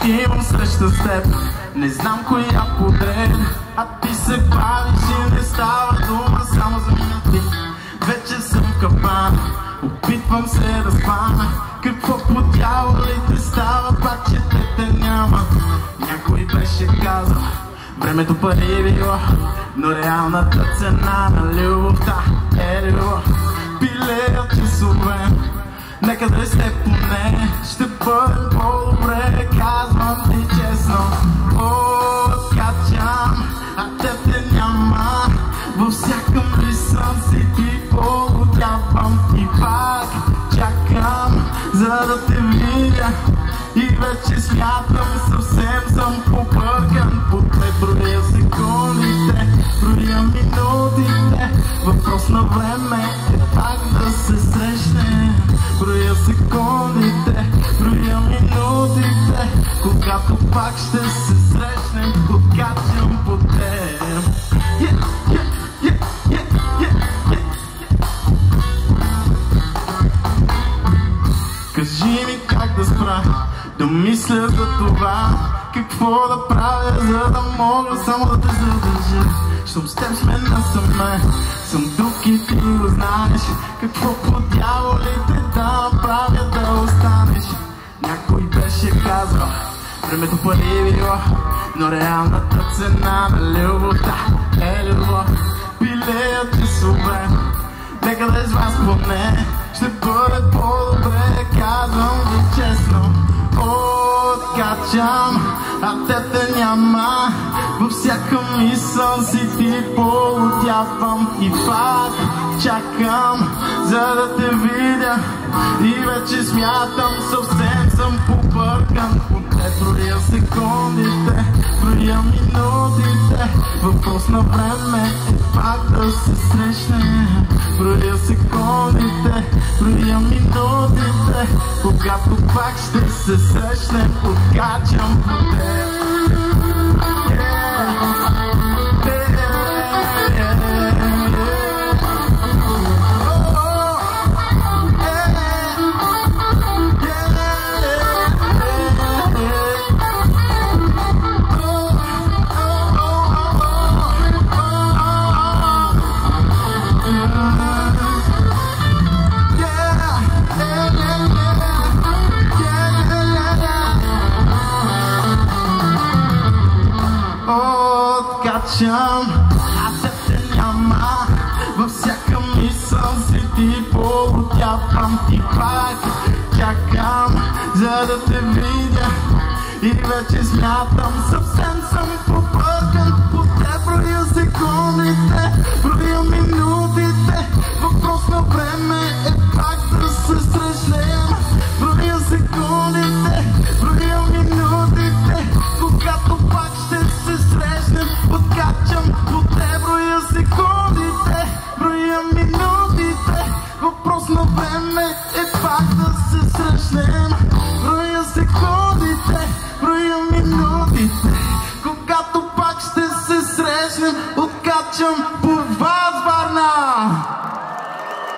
Имам среща с теб, не знам коя подред, а ти се бавиш и не става дума само за минути. Вече съм в капан, опитвам се да спана. Какво по дяволите става, пак че те няма. Някой беше казал, времето пари било, но реалната цена на любовта е любов. Пилеят часове, нека да сте поне, ще бъдем по-добре, казвам ти честно. Откачам, а теб те няма, във всяка мисъл си ти поготявам и пак чакам, за да те видя и вече смятам, съвсем съм побъркан. Поне броя секундите, броя минутите, въпрос на време е пак да се срещнем. Броя секундите, броя минутите, когато пак ще се срещнем, подкачам по теб. Кажи ми как да спра, да мисля за това, какво да правя, за да мога само да те задържа. Щом с теб сме насаме, съм друг и ти го знаеш. Какво по дяволите да направя да останеш? Някой беше казал, времето пари било, но реалната цена на любовта е любов. Пилеят часове, нека да с вас поне, ще бъде по-добре, казвам ви честно. Откачам, а те те няма, във всяка мисъл си ти полудявам и пак чакам, за да те видя и вече смятам, съвсем съм побъркан. Поне броя секундите, броя минутите, въпрос на време е пак да се срещнем. Броя секундите, броя минутите, когато пак ще се срещнем, откачам по теб. Откачам, а те те няма, във всяка мисъл си ти полудявам и пак чакам, за да те видя и вече смятам, съвсем съм побъркан. По теб броя секундите, броя минутите, въпрос на време е пак да се срещнем. Броя секундите, броя минутите, когато пак ще се срещнем, откачам по теб. Броя секундите, броя минутите, въпрос на време е пак да се срещнем. Броя секундите, броя минутите.